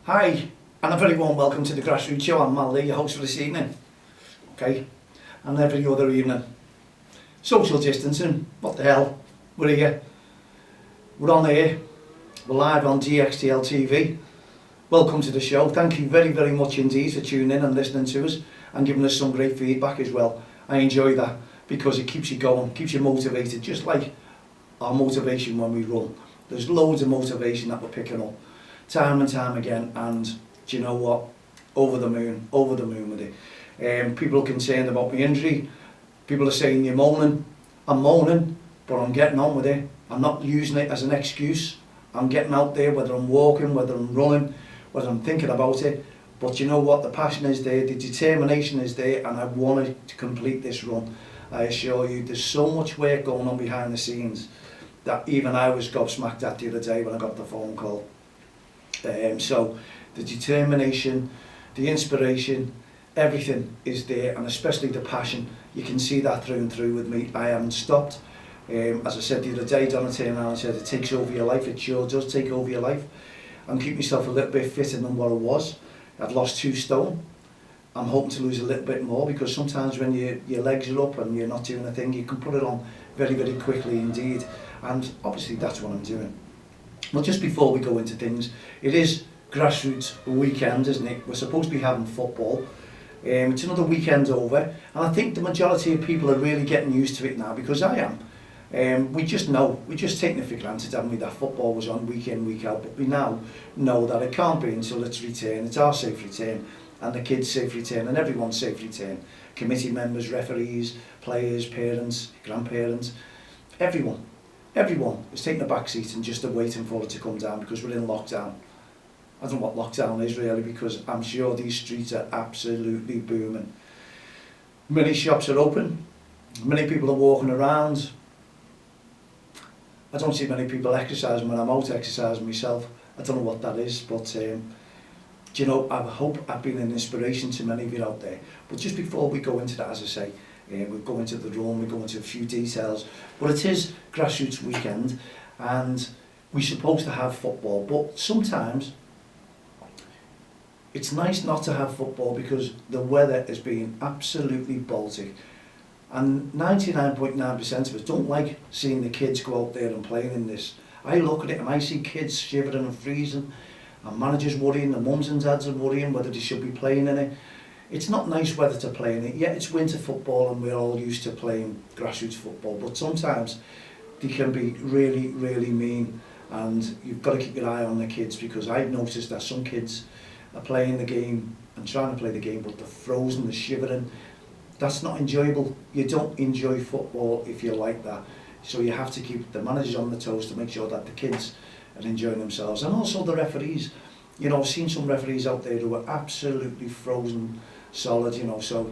Hi, and a very warm welcome to the Grassroots show. I'm Mal Lee, your host for this evening. Okay, and every other evening. Social distancing, what the hell? We're here. We're on air. We're live on GXTL TV. Welcome to the show. Thank you very, very much indeed for tuning in and listening to us and giving us some great feedback as well. I enjoy that because it keeps you going, keeps you motivated, just like our motivation when we run. There's loads of motivation that we're picking up time and time again, and do you know what? Over the moon with it. People are concerned about my injury. People are saying you're moaning. I'm moaning, but I'm getting on with it. I'm not using it as an excuse. I'm getting out there, whether I'm walking, whether I'm running, whether I'm thinking about it. But you know what? The passion is there, the determination is there, and I wanted to complete this run. I assure you, there's so much work going on behind the scenes that even I was gobsmacked at the other day when I got the phone call. So the determination, the inspiration, everything is there, and especially the passion. You can see that through and through with me. I haven't stopped. As I said the other day, Donna turned around and said it takes over your life. It sure does take over your life. I'm keeping myself a little bit fitter than what I was. I've lost 2 stone. I'm hoping to lose a little bit more, because sometimes when your legs are up and you're not doing a thing, you can put it on very, very quickly indeed. And obviously that's what I'm doing. Well, just before we go into things, it is Grassroots weekend, isn't it? We're supposed to be having football. It's another weekend over, and I think the majority of people are really getting used to it now, because I am. We just taken it for granted, haven't we, that football was on week in, week out, but we now know that it can't be until it's return. It's our safe return, and the kids' safe return, and everyone's safe return. Committee members, referees, players, parents, grandparents, everyone is taking a back seat and just waiting for it to come down, because we're in lockdown. I don't know what lockdown is really, because I'm sure these streets are absolutely booming. Many shops are open, many people are walking around. I don't see many people exercising when I'm out exercising myself. I don't know what that is, but do you know, I hope I've been an inspiration to many of you out there. But just before we go into that, as I say, we'll go into the run, we'll go into a few details. But it is Grassroots weekend, and we're supposed to have football, but sometimes it's nice not to have football because the weather has been absolutely Baltic. And 99.9% of us don't like seeing the kids go out there and playing in this. I look at it and I see kids shivering and freezing, and managers worrying, the mums and dads are worrying whether they should be playing in it. It's not nice weather to play in it. Yeah, it's winter football and we're all used to playing Grassroots football, but sometimes they can be really, really mean, and you've got to keep your eye on the kids, because I've noticed that some kids are playing the game and trying to play the game, but they're frozen, they're shivering. That's not enjoyable. You don't enjoy football if you're like that. So you have to keep the managers on the toes to make sure that the kids are enjoying themselves, and also the referees. You know, I've seen some referees out there who are absolutely frozen solid, you know, so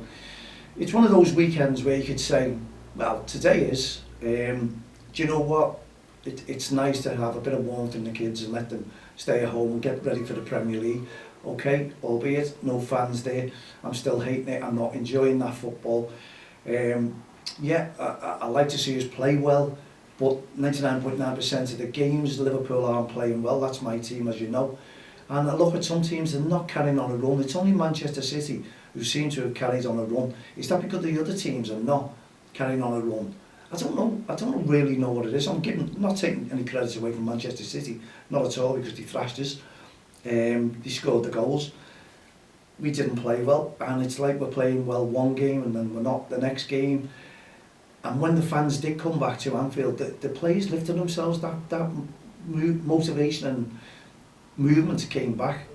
it's one of those weekends where you could say, well, today is, do you know what, it's nice to have a bit of warmth in the kids and let them stay at home and get ready for the Premier League. Okay, albeit no fans there, I'm still hating it, I'm not enjoying that football. Yeah, I like to see us play well, but 99.9% of the games Liverpool aren't playing well. That's my team, as you know. And I look at some teams, they're not carrying on a run. It's only Manchester City who seem to have carried on a run. Is that because the other teams are not carrying on a run? I don't know. I don't really know what it is. I'm not taking any credit away from Manchester City, not at all, because they thrashed us. They scored the goals. We didn't play well, and it's like we're playing well one game and then we're not the next game. And when the fans did come back to Anfield, the players lifted themselves. That motivation and movement came back.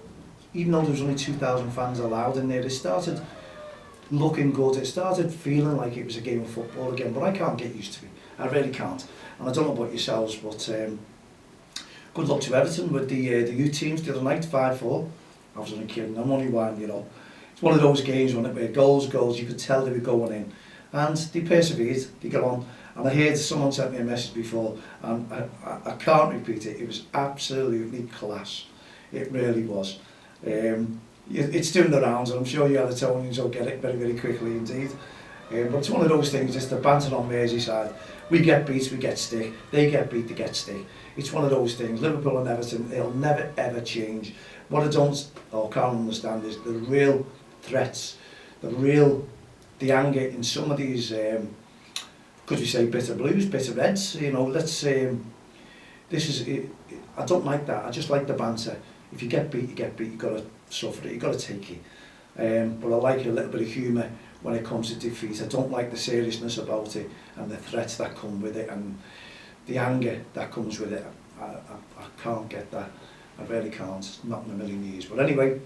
Even though there was only 2,000 fans allowed in there, it started looking good. It started feeling like it was a game of football again, but I can't get used to it. I really can't. And I don't know about yourselves, but good luck to Everton with the youth teams the other night, 5-4. I was only kidding, I'm only one, you know. It's one of those games, wasn't it, where goals, you could tell they were going in. And they persevered, they got on. And I heard someone sent me a message before, and I can't repeat it, it was absolutely class. It really was. It's doing the rounds, and I'm sure you Evertonians will get it very, very quickly indeed. But it's one of those things, it's the banter on Merseyside. We get beat, we get stick. They get beat, they get stick. It's one of those things. Liverpool and Everton, it'll never ever change. What I don't or can't understand is the real threats, the anger in some of these, could we say bitter blues, bitter reds, you know, I don't like that. I just like the banter. If you get beat, you've got to suffer it, you've got to take it. But I like a little bit of humour when it comes to defeat. I don't like the seriousness about it and the threats that come with it and the anger that comes with it. I can't get that. I really can't, not in a million years. But anyway,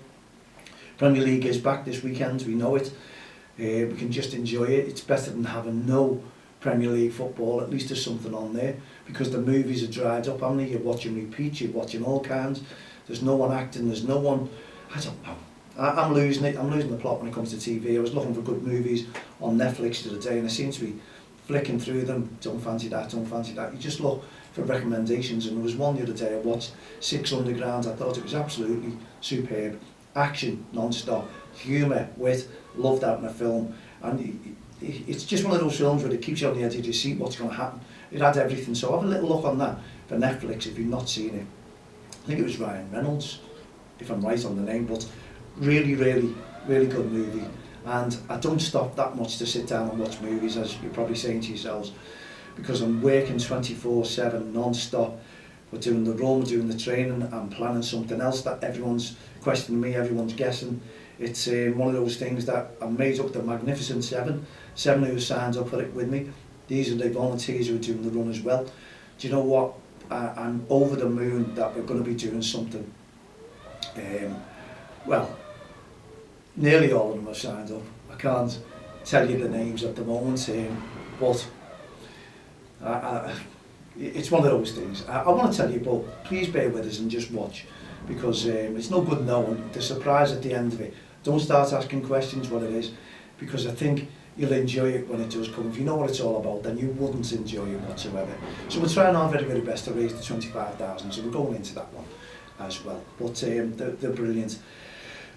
Premier League is back this weekend, we know it. We can just enjoy it. It's better than having no Premier League football. At least there's something on there, because the movies are dried up, haven't they? You're watching repeats, you're watching all kinds. There's no one acting, there's no one, I don't know. I'm losing it. I'm losing the plot when it comes to TV. I was looking for good movies on Netflix the other day and I seem to be flicking through them. Don't fancy that, don't fancy that. You just look for recommendations, and there was one the other day I watched, Six Underground. I thought it was absolutely superb. Action, non-stop, humour, wit, loved that in a film. And it's just one of those films where it keeps you on the edge of your seat, what's going to happen. It had everything, so have a little look on that for Netflix if you've not seen it. I think it was Ryan Reynolds, if I'm right on the name, but really, really, really good movie. And I don't stop that much to sit down and watch movies, as you're probably saying to yourselves, because I'm working 24/7 non-stop. We're doing the run, we're doing the training, I'm planning something else that everyone's questioning me, everyone's guessing. It's one of those things that I made up the Magnificent Seven who signed up for it with me. These are the volunteers who are doing the run as well. Do you know what? I'm over the moon that we're going to be doing something. Well, nearly all of them have signed up. I can't tell you the names at the moment, but it's one of those things. I want to tell you, but please bear with us and just watch, because it's no good knowing the surprise at the end of it. Don't start asking questions what it is, because I think you'll enjoy it when it does come. If you know what it's all about, then you wouldn't enjoy it whatsoever. So we're trying our very, very best to raise the 25,000, so we're going into that one as well. But they're brilliant.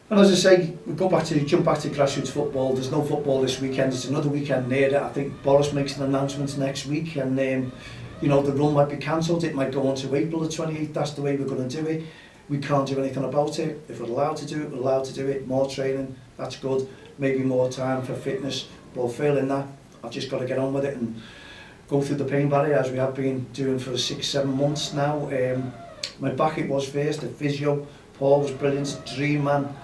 And as I say, we jump back to grassroots football. There's no football this weekend. It's another weekend near it. I think Boris makes an announcement next week, and you know, the run might be cancelled. It might go on to April the 28th. That's the way we're going to do it. We can't do anything about it. If we're allowed to do it, we're allowed to do it. More training, that's good. Maybe more time for fitness. But failing that, I've just got to get on with it and go through the pain barrier, as we have been doing for 6-7 months now. My back, it was first. The physio, Paul was brilliant. Dream man,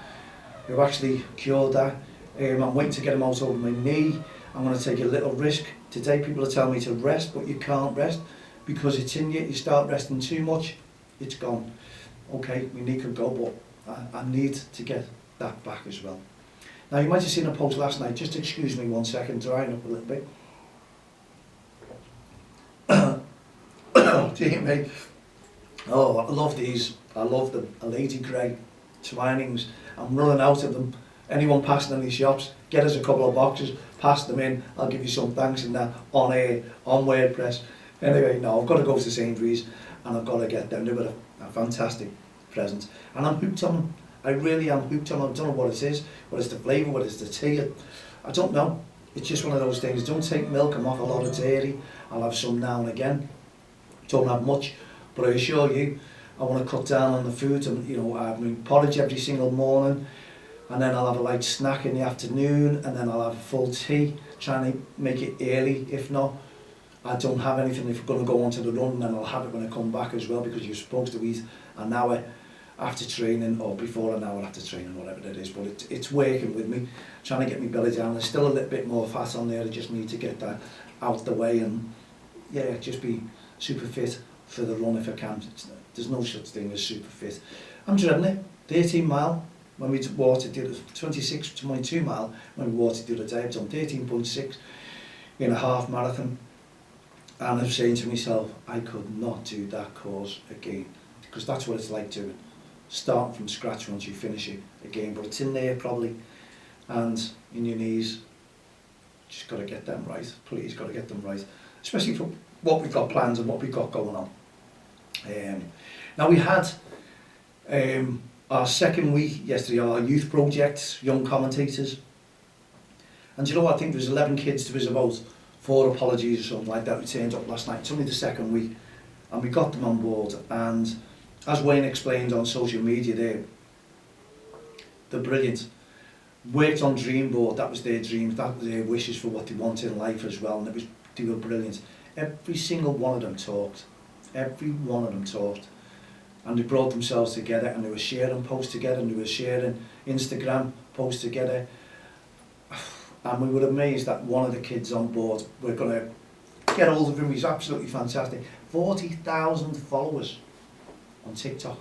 who actually cured that. I'm waiting to get him out over my knee. I'm going to take a little risk. Today people are telling me to rest, but you can't rest because it's in you. You start resting too much, it's gone. Okay, my knee could go, but I need to get that back as well. Now, you might have seen a post last night. Just excuse me 1 second, drying up a little bit. Dear me. Oh, I love these. I love them. A Lady Grey Twinings. I'm running out of them. Anyone passing any shops, get us a couple of boxes, pass them in. I'll give you some thanks in that on air, on WordPress. Anyway, no, I've got to go to Sainsbury's and I've got to get them. They've got a fantastic present. And I'm hooked on them. I really am hooked on them. I don't know what it is, what is the flavour, what is the tea. I don't know. It's just one of those things. Don't take milk, I'm off a lot of dairy. I'll have some now and again. Don't have much, but I assure you, I want to cut down on the food. And, you know, I have porridge every single morning, and then I'll have a light snack in the afternoon, and then I'll have a full tea, trying to make it early. If not, I don't have anything if we're going to go onto the run, and then I'll have it when I come back as well, because you're supposed to eat an hour after training or before an hour after training, whatever it is. But it's working with me, trying to get my belly down. There's still a little bit more fat on there. I just need to get that out the way and, yeah, just be super fit for the run if I can. There's no such thing as super fit. I'm dreading it. 13 mile when we walked it, 26.2 mile when we walked it the other day. I've done 13.6 in a half marathon, and I'm saying to myself, I could not do that course again, because that's what it's like doing, starting from scratch once you finish it again. But it's in there probably, and in your knees. Just got to get them right. Please, got to get them right, especially for what we've got planned and what we've got going on. Now, we had our second week yesterday, our youth project, young commentators. And do you know what, I think there was 11 kids, there was about 4 apologies or something like that who turned up last night. It's only the second week, and we got them on board. And as Wayne explained on social media there, they're brilliant. Worked on Dream Board, that was their dreams, that was their wishes for what they want in life as well, and they were brilliant. Every single one of them talked. Every one of them talked. And they brought themselves together, and they were sharing posts together, and they were sharing Instagram posts together. And we were amazed that one of the kids on board, we're going to get hold of him, he's absolutely fantastic. 40,000 followers on TikTok.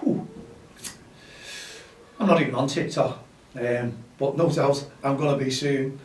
Whew. I'm not even on TikTok, but no doubt I'm going to be soon.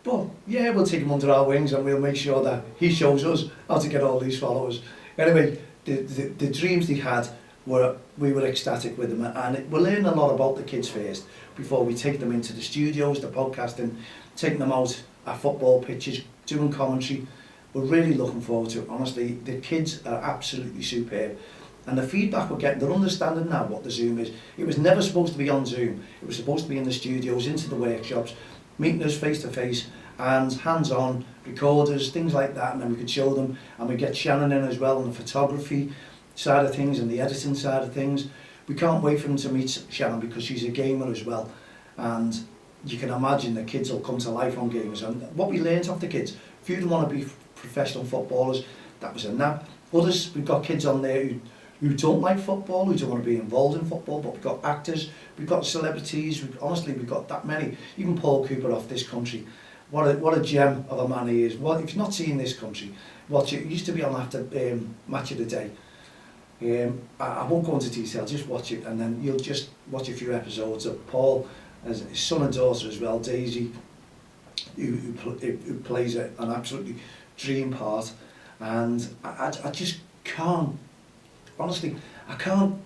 But yeah, we'll take him under our wings and we'll make sure that he shows us how to get all these followers. Anyway, the dreams they had, we were ecstatic with them, and we're learning a lot about the kids first before we take them into the studios, the podcasting, taking them out at football pitches, doing commentary. We're really looking forward to it. Honestly, the kids are absolutely superb. And the feedback we're getting, they're understanding now what the Zoom is. It was never supposed to be on Zoom. It was supposed to be in the studios, into the workshops, meeting us face to face and hands-on recorders, things like that, and then we could show them, and we get Shannon in as well on the photography side of things and the editing side of things. We can't wait for them to meet Shannon because she's a gamer as well, and you can imagine the kids will come to life on gamers. And what we learned off the kids, a few of them want to be professional footballers, that was a nap. Others, we've got kids on there who don't like football, who don't want to be involved in football, but we've got actors, we've got celebrities, honestly we've got that many. Even Paul Cooper off This Country, what a gem of a man he is. If you've not seen This Country, watch it. It used to be on after Match of the Day. I won't go into detail, just watch it, and then you'll just watch a few episodes of Paul, as his son and daughter as well, Daisy, who plays an absolutely dream part. And I just can't, honestly, I can't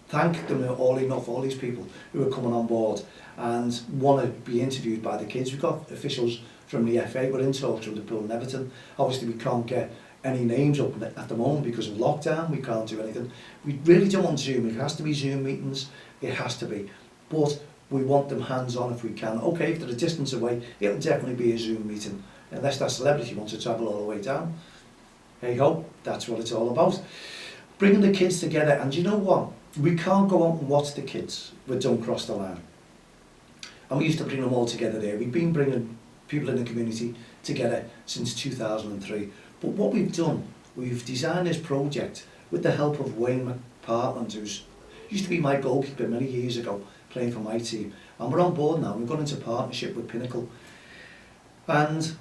thank them all enough, all these people who are coming on board and want to be interviewed by the kids. We've got officials from the FA, we're in talks with Liverpool and Everton. Obviously we can't get any names up at the moment because of lockdown, we can't do anything. We really don't want Zoom, it has to be Zoom meetings, it has to be. But we want them hands-on if we can. Okay, if they're a distance away, it'll definitely be a Zoom meeting, unless that celebrity wants to travel all the way down. Hey ho, that's what it's all about. Bringing the kids together, and you know what? We can't go out and watch the kids with Don't Cross the Line. And we used to bring them all together there. We've been bringing people in the community together since 2003. But what we've done, we've designed this project with the help of Wayne McPartland, who used to be my goalkeeper many years ago, playing for my team. And we're on board now, we've gone into partnership with Pinnacle. And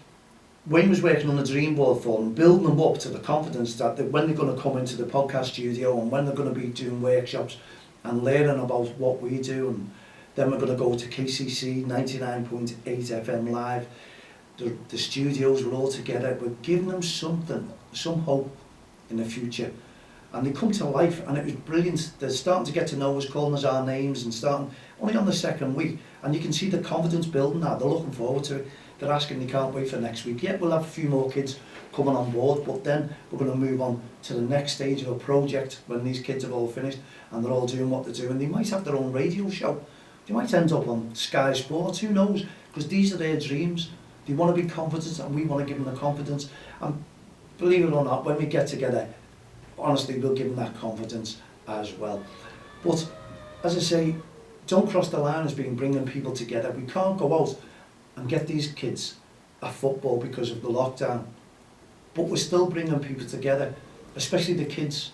Wayne was working on a dream board for them, building them up to the confidence that when they're going to come into the podcast studio and when they're going to be doing workshops and learning about what we do, and then we're going to go to KCC 99.8 FM live. The studios were all together. We're giving them something, some hope in the future. And they come to life, and it was brilliant. They're starting to get to know us, calling us our names, and starting only on the second week. And you can see the confidence building now. They're looking forward to it. They're asking, they can't wait for next week. Yeah, we'll have a few more kids coming on board, but then we're going to move on to the next stage of a project when these kids have all finished and they're all doing what they're doing. They might have their own radio show. They might end up on Sky Sports, who knows? Because these are their dreams. They want to be confident, and we want to give them the confidence. And believe it or not, when we get together, honestly, we'll give them that confidence as well. But as I say, Don't Cross the Line has been bringing people together. We can't go out and get these kids at football because of the lockdown, but we're still bringing people together, especially the kids.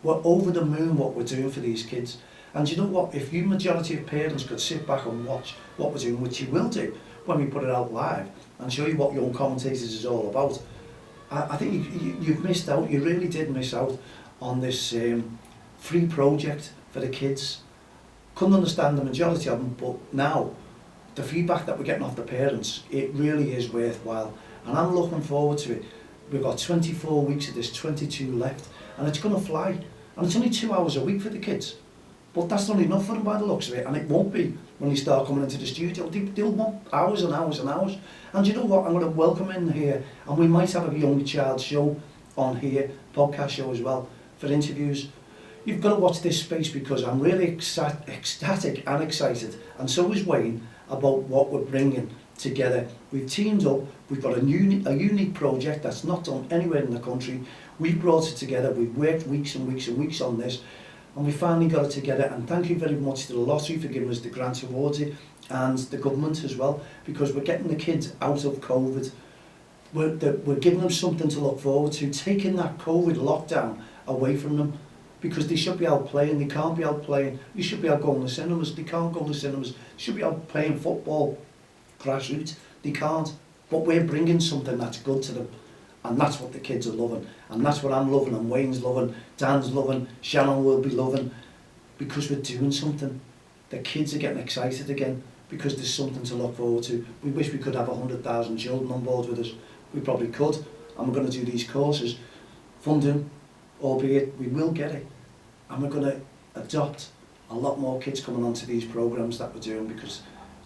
We're over the moon what we're doing for these kids. And you know what, if you majority of parents could sit back and watch what we're doing, which you will do when we put it out live, and show you what Young Commentators is all about, I think you've missed out. You really did miss out on this free project for the kids. Couldn't understand the majority of them, but now the feedback that we're getting off the parents, it really is worthwhile, and I'm looking forward to it. We've got 24 weeks of this, 22 left, and it's going to fly. And it's only 2 hours a week for the kids, but that's not enough for them by the looks of it, and it won't be when they start coming into the studio. They'll want hours and hours and hours. And you know what, I'm going to welcome in here, and we might have a young child show on here, podcast show as well, for interviews. You've got to watch this space, because I'm really ecstatic and excited, and so is Wayne, about what we're bringing together. We've teamed up, we've got a unique project that's not done anywhere in the country. We've brought it together, we've worked weeks and weeks and weeks on this, and we finally got it together. And thank you very much to the lottery for giving us the grant towards it, and the government as well, because we're getting the kids out of COVID. We're giving them something to look forward to, taking that COVID lockdown away from them, because they should be out playing. They can't be out playing. They should be out going to cinemas. They can't go to cinemas. They should be out playing football, grassroots. They can't. But we're bringing something that's good to them, and that's what the kids are loving, and that's what I'm loving, and Wayne's loving, Dan's loving, Shannon will be loving, because we're doing something. The kids are getting excited again because there's something to look forward to. We wish we could have 100,000 children on board with us. We probably could, and we're going to do these courses, funding, albeit we will get it, and we're going to adopt a lot more kids coming onto these programs that we're doing, because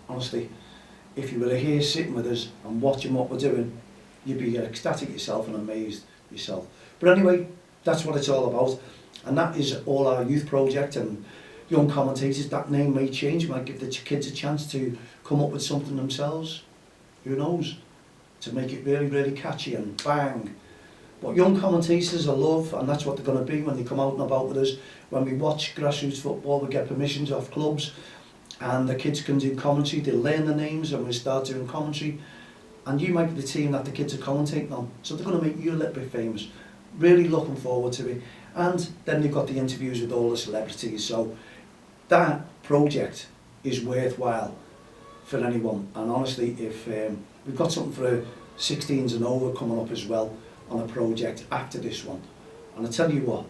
honestly, if you were here sitting with us and watching what we're doing, you'd be ecstatic yourself and amazed yourself. But anyway, that's what it's all about, and that is all our youth project and young commentators. That name may change, might give the kids a chance to come up with something themselves, who knows, to make it really, really catchy and bang. But young commentators are love, and that's what they're going to be when they come out and about with us. When we watch grassroots football, we get permissions off clubs, and the kids can do commentary. They learn the names and we start doing commentary, and you might be the team that the kids are commentating on, so they're going to make you a little bit famous. Really looking forward to it. And then they've got the interviews with all the celebrities, so that project is worthwhile for anyone. And honestly, if we've got something for 16s and over coming up as well on a project after this one, and I tell you what,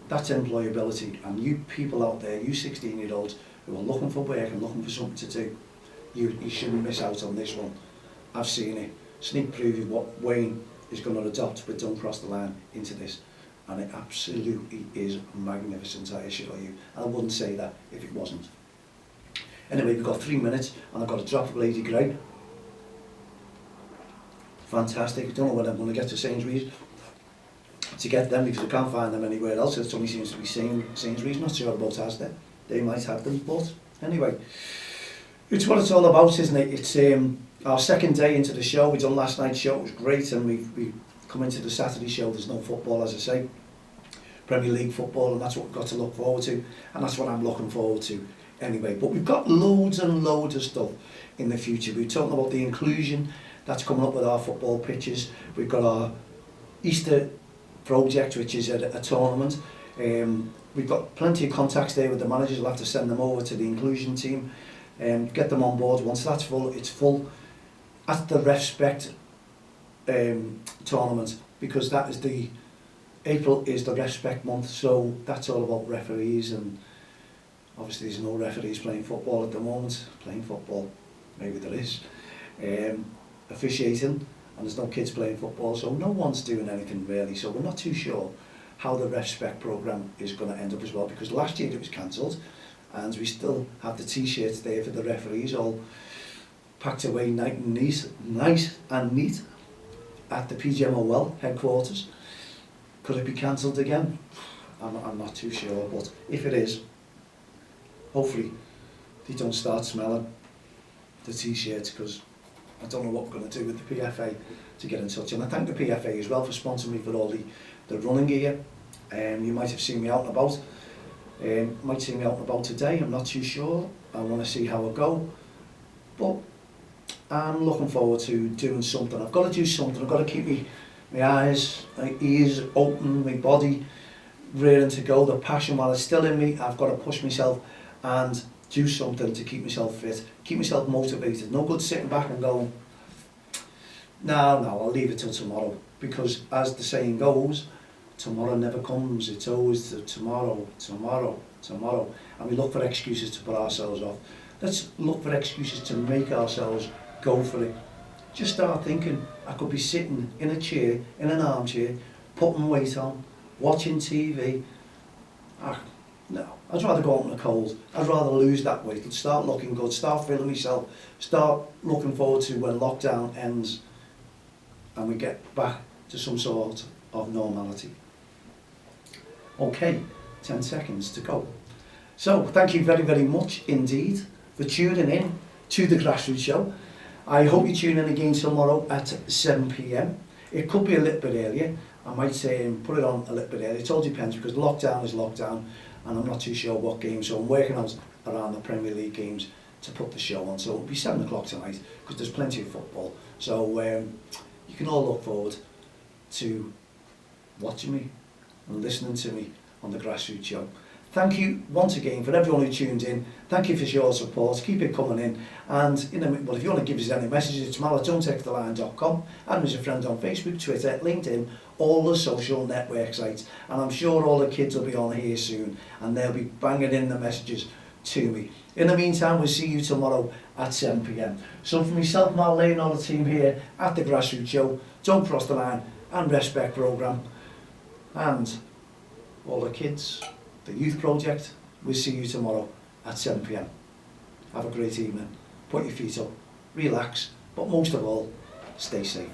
that's employability. And you people out there, you 16-year-olds who are looking for work and looking for something to do, you shouldn't miss out on this one. I've seen it. Sneak preview what Wayne is going to adopt with Don't Cross the Line into this, and it absolutely is magnificent, I assure you. And I wouldn't say that if it wasn't. Anyway, we've got 3 minutes, and I've got a drop of Lady Grey. Fantastic. I don't know when I'm going to get to Sainsbury's to get them, because I can't find them anywhere else. It only seems to be Sainsbury's. Not sure about Asda. They might have them, but anyway, it's what it's all about, isn't it? It's our second day into the show. We done last night's show. It was great, and we come into the Saturday show. There's no football, as I say, Premier League football, and that's what we've got to look forward to, and that's what I'm looking forward to anyway. But we've got loads and loads of stuff in the future. We're talking about the inclusion that's coming up with our football pitches. We've got our Easter project, which is a tournament. We've got plenty of contacts there with the managers. We'll have to send them over to the inclusion team and get them on board. Once that's full, it's full at the Respect tournament, because that is April is the Respect month, so that's all about referees, and obviously there's no referees playing football at the moment. Playing football, maybe there is. Officiating, and there's no kids playing football, so no one's doing anything really, so we're not too sure how the Respect programme is going to end up as well, because last year it was cancelled, and we still have the t-shirts there for the referees, all packed away nice and neat at the PGMOL headquarters. Could it be cancelled again? I'm not too sure, but if it is, hopefully they don't start smelling the t-shirts, because I don't know what we're going to do with the PFA to get in touch. And I thank the PFA as well for sponsoring me for all the running gear. You might have seen me out and about. Might see me out and about today, I'm not too sure. I want to see how I go. But I'm looking forward to doing something. I've got to do something. I've got to keep my eyes, my ears open, my body rearing to go. The passion, while it's still in me, I've got to push myself and do something to keep myself fit, keep myself motivated. No good sitting back and going, no, I'll leave it till tomorrow. Because as the saying goes, tomorrow never comes. It's always the tomorrow. And we look for excuses to put ourselves off. Let's look for excuses to make ourselves go for it. Just start thinking, I could be sitting in a chair, in an armchair, putting weight on, watching TV. No, I'd rather go out in the cold. I'd rather lose that weight and start looking good, start feeling myself, start looking forward to when lockdown ends and we get back to some sort of normality. Okay, 10 seconds to go. So, thank you very, very much indeed for tuning in to the Grassroots show. I hope you tune in again tomorrow at 7 p.m. It could be a little bit earlier. I might say put it on a little bit earlier. It all depends because lockdown is lockdown and I'm not too sure what game, so I'm working out around the Premier League games to put the show on. So it'll be 7 o'clock tonight because there's plenty of football. So you can all look forward to watching me and listening to me on the Grassroots show. Thank you once again for everyone who tuned in. Thank you for your support. Keep it coming in. And if you want to give us any messages, it's mal@don'ttexttheline.com. Add me as a friend on Facebook, Twitter, LinkedIn, all the social network sites. And I'm sure all the kids will be on here soon and they'll be banging in the messages to me. In the meantime, we'll see you tomorrow at 7 p.m. So for myself, Mal Lane, and all the team here at the Grassroots show, Don't Cross the Line and Respect programme, and all the kids, the youth project, we'll see you tomorrow at 7 p.m. Have a great evening. Put your feet up, relax, but most of all, stay safe.